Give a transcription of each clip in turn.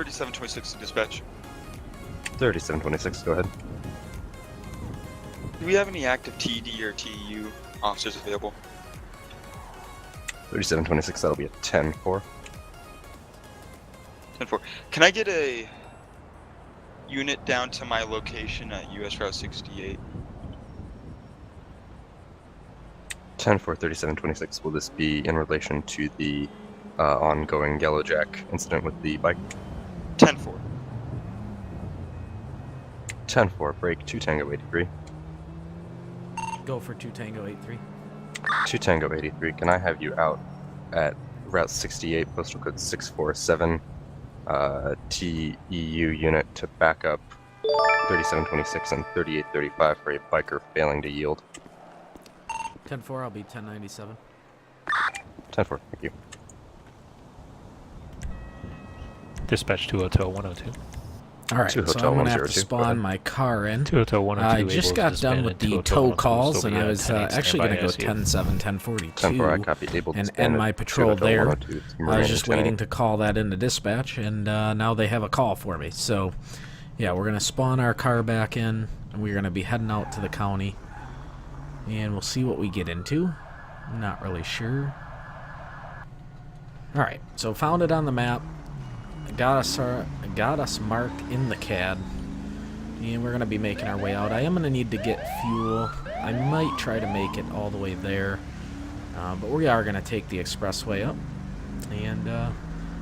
3726 to dispatch. 3726, go ahead. Do we have any active TD or TU officers available? 3726, that'll be a 10-4. 10-4. Can I get a unit down to my location at US Route 68? 10-4, 3726, will this be in relation to the ongoing Yellow Jack incident with the bike? 10-4. 10-4, break 2 Tango 83. Go for 2 Tango 83. 2 Tango 83, can I have you out at Route 68, postal code 647, TEU unit to back up 3726 and 3835 for a biker failing to yield? 10-4, I'll be 1097. 10-4, thank you. Dispatch to Hotel 102. Alright, so Hotel I'm going to have to 102, spawn my car in. To Hotel 102. I just got done with the tow calls, and I was actually going to go 10-7, 1042, 10-4, I copy, able to and stand end my at patrol 2 Hotel there. 102, I was just waiting 10-8. to call that into dispatch, and now they have a call for me. So, yeah, we're going to spawn our car back in, and we're going to be heading out to the county, and we'll see what we get into. I'm not really sure. Alright, so found it on the map. Got us marked in the CAD, and we're going to be making our way out. I am going to need to get fuel. I might try to make it all the way there, but we are going to take the expressway up, and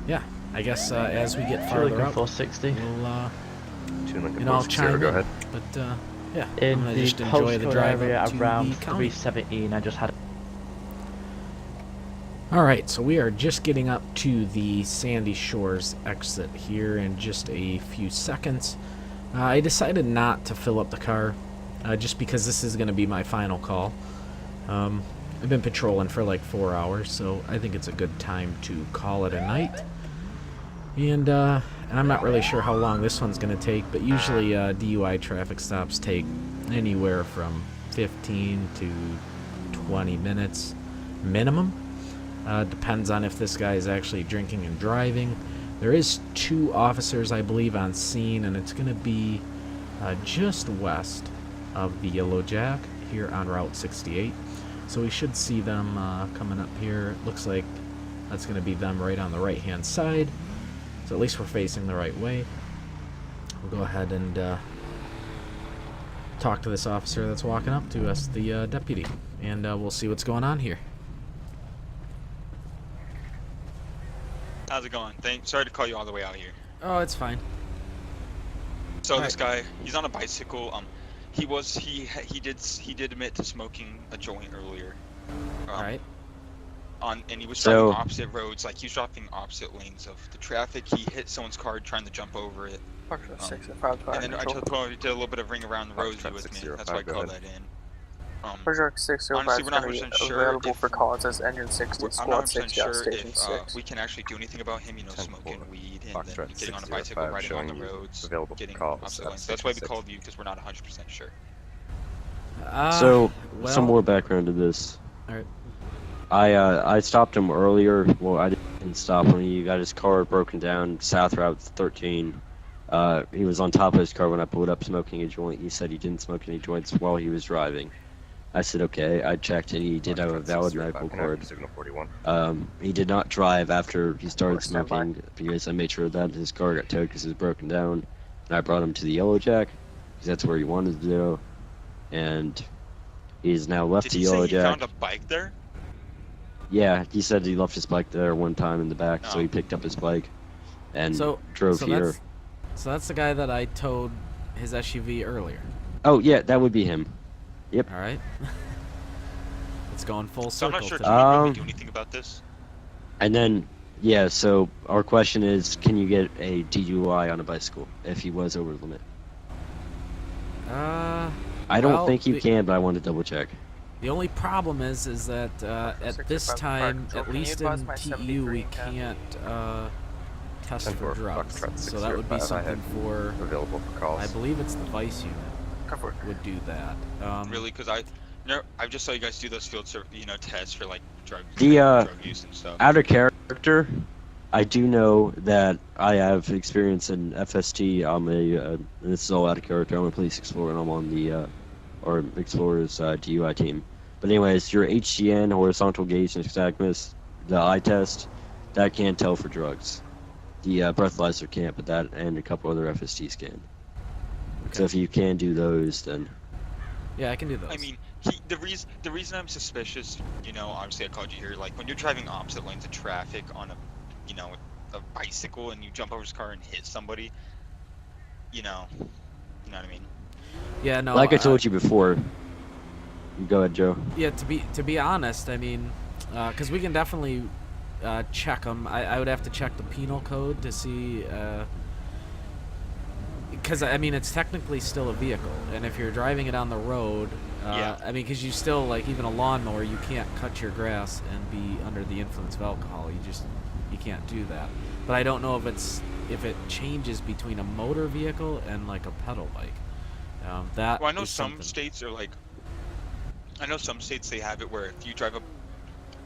yeah, I guess as we get farther up, 460. we'll I'll chime go in. ahead. But yeah, In I'm going to the just enjoy the postcode drive area up to around the county. 317, I just had. Alright, so we are just getting up to the Sandy Shores exit here in just a few seconds. I decided not to fill up the car, just because this is going to be my final call. I've been patrolling for like 4 hours, so I think it's a good time to call it a night. And I'm not really sure how long this one's going to take, but usually DUI traffic stops take anywhere from 15 to 20 minutes minimum. Depends on if this guy is actually drinking and driving. There is 2 officers, I believe, on scene, and it's going to be just west of the Yellow Jack here on Route 68. So we should see them coming up here. It looks like that's going to be them right on the right-hand side. So at least we're facing the right way. We'll go ahead and talk to this officer that's walking up to us, the deputy, and we'll see what's going on here. How's it going? Sorry to call you all the way out here. Oh, it's fine. So this guy, he's on a bicycle. He did admit to smoking a joint earlier. Alright. And he was driving opposite roads, like he was dropping opposite lanes of the traffic. He hit someone's car trying to jump over it. And then I just did a little bit of ring around the rosy with me. That's why I called that in. Project 605 honestly, is we're not going to 100% be sure available for calls as Engine 60, I'm Squad not 6, 100% Gas sure Station if 6. we can actually do anything about him, smoking weed and then Foxtrot getting on a bicycle, 605 riding on the showing you roads, available getting calls opposite at lanes. That's why we 66. called you, because we're not 100% sure. So, well, some more background to this. Alright. I stopped him earlier. Well, I didn't stop him. He got his car broken down, South Route 13. He was on top of his car when I pulled up smoking a joint. He said he didn't smoke any joints while he was driving. I said, okay. I checked and he did have a valid medical card. Signal 41. He did not drive after he started smoking because I made sure that his car got towed because it was broken down. And I brought him to the Yellow Jack because that's where he wanted to go. And he's now left the Yellow Jack. Did he say he found a bike there? Yeah, he said he left his bike there one time in the back, so he picked up his bike and drove here. So that's the guy that I towed his SUV earlier. Oh, yeah, that would be him. Yep. Alright. It's going full So I'm circle. not sure, today. can we really do anything about this? And then, yeah, so our question is, can you get a DUI on a bicycle if he was over the limit? I don't think you can, but I want to double check. The only problem is that at this time, at least in TU, we can't test for drugs. So that would be something for, available for calls. I believe it's the Vice unit would do that. Really? Because I just saw you guys do those field tests for like drug use and stuff. Out of character, I do know that I have experience in FST. I'm and this is all out of character. I'm a police explorer, and I'm on the or explorer's DUI team. But anyways, your HGN, horizontal gaze nystagmus, the eye test, that can tell for drugs. The breathalyzer can't, but that and a couple other FSTs can. Okay. So if you can do those, then yeah, I can do those. I mean, the reason I'm suspicious, you know, obviously I called you here, like when you're driving opposite lanes of traffic on a, you know, a bicycle and you jump over his car and hit somebody, you know what I mean? Yeah, no. Like I told you before. Go ahead, Joe. Yeah, to be honest, I mean, because we can definitely check them. I would have to check the penal code to see, because I mean it's technically still a vehicle, and if you're driving it on the road, yeah. I mean, because you still, like, even a lawnmower, you can't cut your grass and be under the influence of alcohol. You can't do that. But I don't know if it changes between a motor vehicle and like a pedal bike. That. Well, I know some states are like. I know some states they have it where if you drive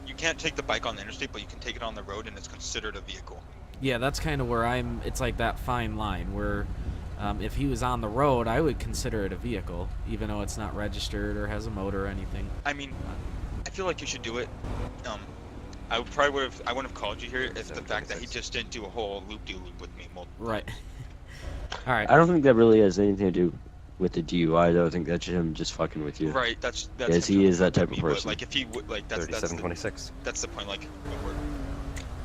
you can't take the bike on the interstate, but you can take it on the road, and it's considered a vehicle. Yeah, that's kind of where it's like that fine line where if he was on the road, I would consider it a vehicle, even though it's not registered or has a motor or anything. I mean, I feel like you should do it. I wouldn't have called you here if the fact that he just didn't do a whole loop-de-loop with me. Right. All right. I don't think that really has anything to do with the DUI, though. I think that's him just fucking with you. Right. That's. Yes, he is that type of person. Like if he would, like that's 3726. That's the point. Like.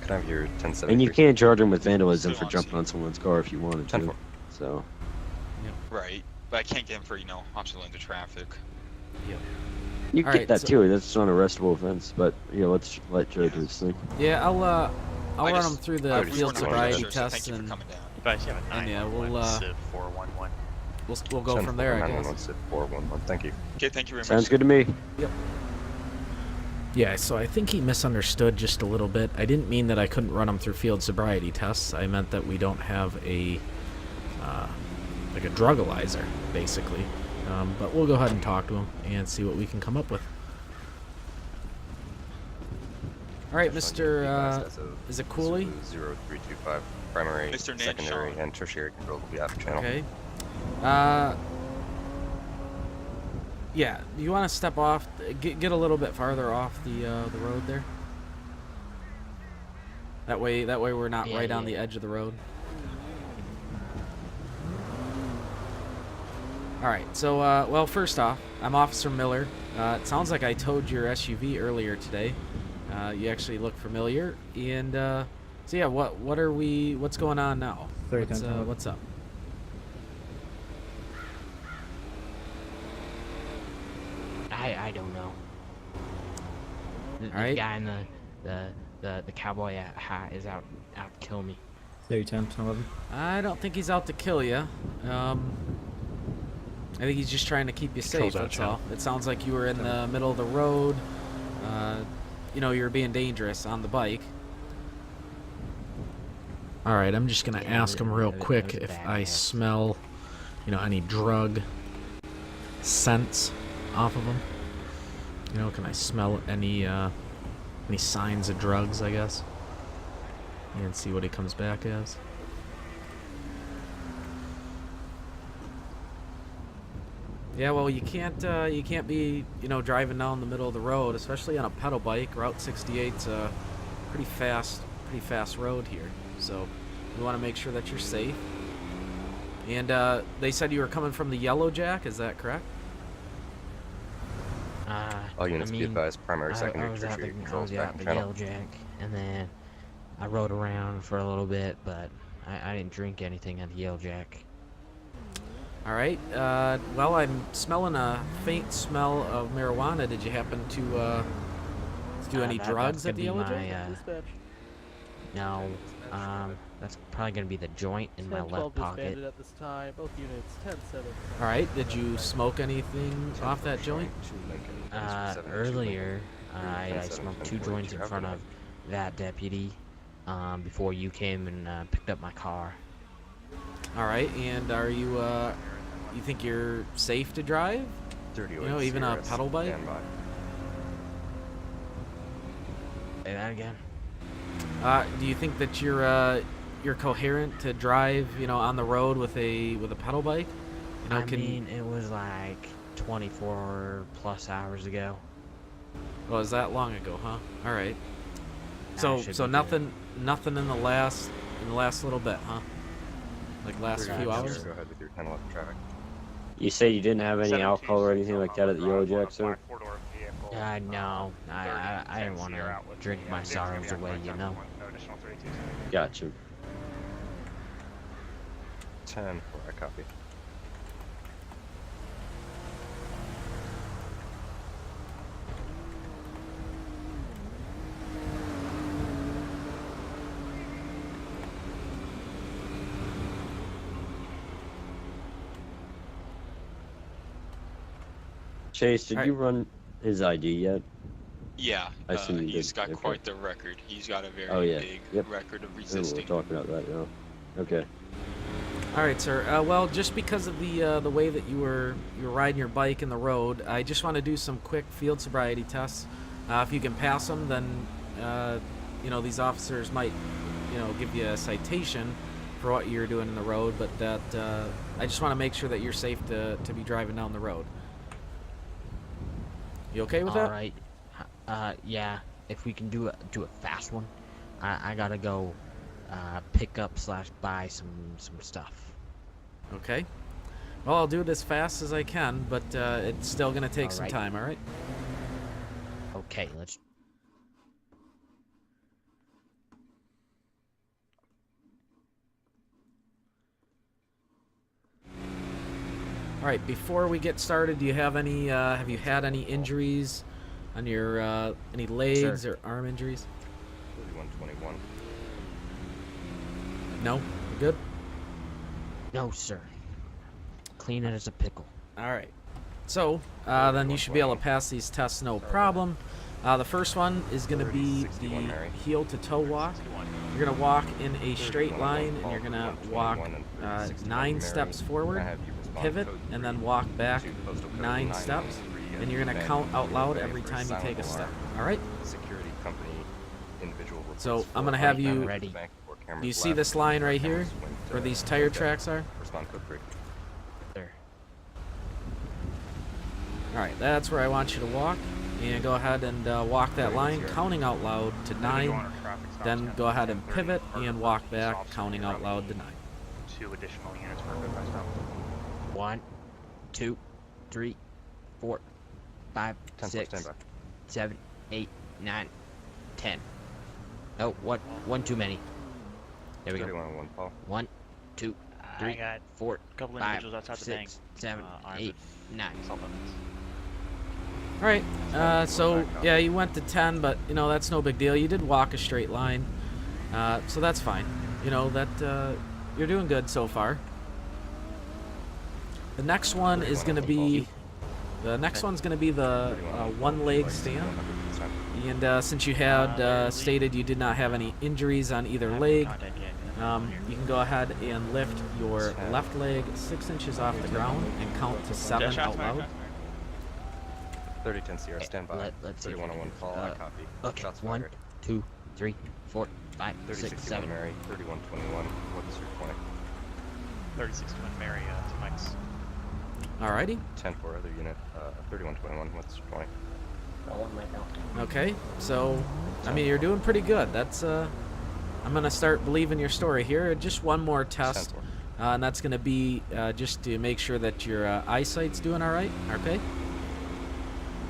Can I have your 1073? And you can't charge him with vandalism for jumping on someone's car if you wanted to. 10-4. So. Yep. Right. But I can't get him for opposite lanes of traffic. Yep. You can get that too. That's not an arrestable offense. But let's let Joe do his thing. Yeah, I'll run him through the field sobriety test and. Yeah, we'll go from there, I guess. 411. Thank you. Okay, thank you very much. Sounds good to me. Yep. Yeah, so I think he misunderstood just a little bit. I didn't mean that I couldn't run him through field sobriety tests. I meant that we don't have a like a drugalizer, basically. But we'll go ahead and talk to him and see what we can come up with. All right, Mr. Is it Cooley? 0325. Primary, Mr. secondary, and tertiary control will be out of channel. Okay. Yeah. You want to step off? Get a little bit farther off the road there. That way we're not right on the edge of the road. All right. So, well, first off, I'm Officer Miller. It sounds like I towed your SUV earlier today. You actually look familiar, and so yeah, what's going on now? What's up? I don't know. The guy in the cowboy hat is out to kill me. 3010, I don't think he's out to kill you. I think he's just trying to keep you safe. That's all. It sounds like you were in the middle of the road. You were being dangerous on the bike. All right, I'm just gonna ask him real quick if I smell, any drug scents off of him. Can I smell any signs of drugs, I guess, and see what he comes back as. Yeah, well, you can't be, driving down the middle of the road, especially on a pedal bike. Route 68's a pretty fast road here, so we want to make sure that you're safe. And they said you were coming from the Yellow Jack, is that correct? All units be advised, primary, secondary, I was tertiary out controls the back in channel. Yellow Jack, and then I rode around for a little bit, but I didn't drink anything at the Yellow Jack. All right. Well, I'm smelling a faint smell of marijuana. Did you happen to do any drugs at the Yellow Jack? No. That's probably gonna be the joint in my left pocket. At this time. Both units, 10-7. All right. Did you smoke anything off that joint? Earlier, I smoked 2 joints in front of that deputy before you came and picked up my car. All right. And are you you think you're safe to drive? Even a pedal bike? Say that again. Do you think that you're coherent to drive, you know, on the road with a pedal bike? You know, I mean, it was like 24 plus hours ago. Oh, is that long ago, huh? All right. So should so be nothing in the last little bit, huh? Like last few hours? Go ahead with your 1011 traffic. You say you didn't have any alcohol or anything like that at the yellow jack, sir? No, I didn't want to drink my sorrows away, you know. Gotcha. 10 for a copy. Chase, did you run his ID yet? Yeah, I assume you he's did. got Okay. quite the record. He's got a very big record of resisting. We're talking about that now. Okay. All right, sir. Well, just because of the way that you were riding your bike in the road, I just want to do some quick field sobriety tests. If you can pass them, then you know, these officers might, you know, give you a citation for what you're doing in the road. But that I just want to make sure that you're safe to be driving down the road. You okay with that? All right. Yeah. If we can do a fast one, I gotta go pick up / buy some stuff. Okay. Well, I'll do it as fast as I can, but it's still gonna take some Alright. time. All right. Okay, let's. All right. Before we get started, do you have any? Have you had any injuries on your any legs or arm injuries? 3121. No. You good? No, sir. Clean it as a pickle. All right. So then you should be able to pass these tests no problem. The first one is going to be the heel to toe walk. You're going to walk in a straight line, and you're going to walk 9 steps forward, pivot, and then walk back 9 steps. And you're going to count out loud every time you take a step. All right? Security company individual. So I'm going to have you. Ready. Do you see this line right here, where these tire tracks are? Respond code 3. There. All right, that's where I want you to walk. And go ahead and walk that line, counting out loud to 9. Then go ahead and pivot and walk back, counting out loud to 9. 2 additional units for a good rest stop. 1, 2, 3, 4, 5, 10 6, stand by. 7, 8, 9, 10. Oh, one too many. There we go. 3101 Paul. 1, 2, I 3, got 4, a couple 5, individuals outside the bank. 6, 7, armed 8, with 9. assault weapons. All right, so yeah, you went to 10, but you know that's no big deal. You did walk a straight line, so that's fine. You know that you're doing good so far. The next one is going to be the one leg stand. And since you had stated you did not have any injuries on either leg, you can go ahead and lift your left leg 6 inches off the ground and count to 7 out loud. 3010 Sierra, stand by. Let's see. 3101 Paul, I copy. Okay, Shots 1, fired. 2, 3, 4, 5, 6, 3061 7. Mary, 3121. What's your point? 3621 Mary, 2 mics. Alrighty. 10 for other unit, 3121. What's your point? Okay, so I mean you're doing pretty good. That's I'm gonna start believing your story here. Just one more test, and that's gonna be just to make sure that your eyesight's doing all right. Okay.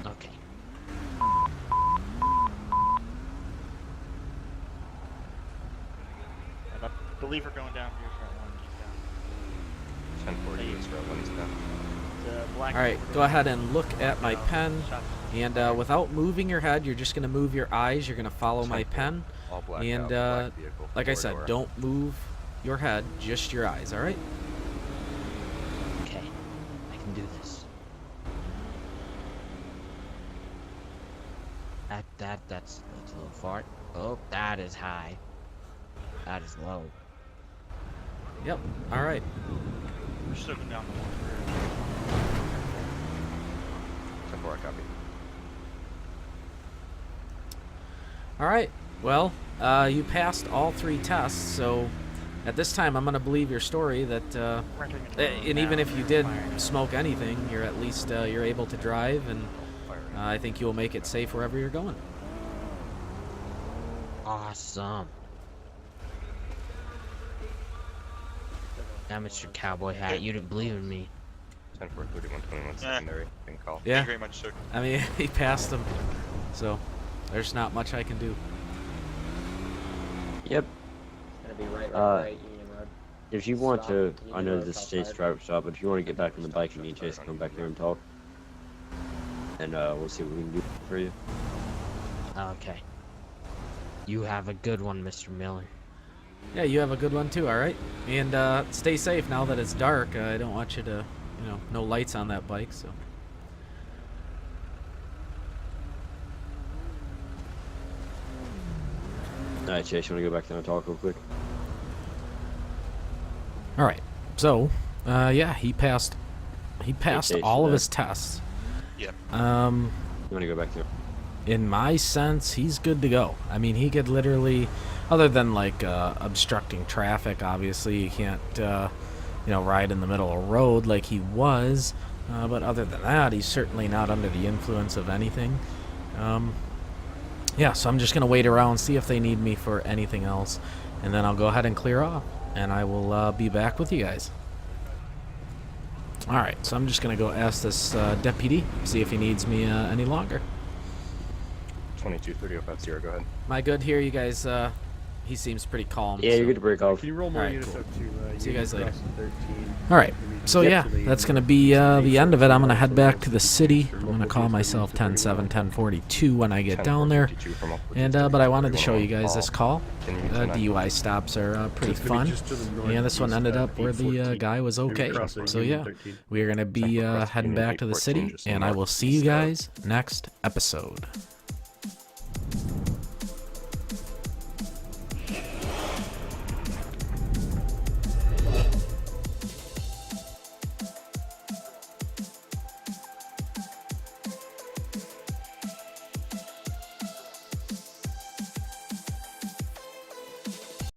Okay. I believe we're going down here for 1 eastbound. 1040 is route 1 eastbound. All right, go ahead and look at my pen, and without moving your head, you're just gonna move your eyes. You're gonna follow my pen, All black and out, black vehicle, like I said, four-door. don't move your head, just your eyes. All right. Okay. I can do this. That's a little far. Oh, that is high. That is low. Yep. All right. We're just looking down the one. 10-4, I copy. All right. Well, you passed all 3 tests, so at this time I'm going to believe your story that, and even if you did smoke anything, you're at least you're able to drive, and I think you'll make it safe wherever you're going. Awesome. Now, Mr. Cowboy Hat, you didn't believe in me. 10-4-31-21 secondary. Can call. Yeah. Thank you very much, sir. I mean, he passed them, so there's not much I can do. Yep. Gonna be right, Union Road. If you want to, I know this is Chase driver shop, but if you want to get back on the bike, you need Chase to come back there and talk. And we'll see what we can do for you. Okay. You have a good one, Mr. Miller. Yeah, you have a good one too, alright? And stay safe now that it's dark. I don't want you to, you know, no lights on that bike, so. Alright, Chase, you want to go back there and talk real quick? Alright, so, yeah, he passed all of his tests. Yep. You want to go back there? In my sense, he's good to go. I mean, he could literally, other than like obstructing traffic, obviously you can't, you know, ride in the middle of a road like he was. But other than that, he's certainly not under the influence of anything. Yeah, so I'm just gonna wait around, see if they need me for anything else, and then I'll go ahead and clear off, and I will be back with you guys. All right, so I'm just gonna go ask this deputy, see if he needs me any longer. 22-30-050, go ahead. Am I good here? You guys, he seems pretty calm. Yeah, so. you're good to break off. Can you roll more Alright, units cool. up to See you guys later. 13? Alright, so yeah, that's going to be the end of it. I'm going to head back to the city. I'm going to call myself 10-7, 1042 when I get down there. And but I wanted to show you guys this call. DUI stops are pretty fun. And this one ended up where the guy was okay. So yeah, we are going to be heading back to the city, and I will see you guys next episode.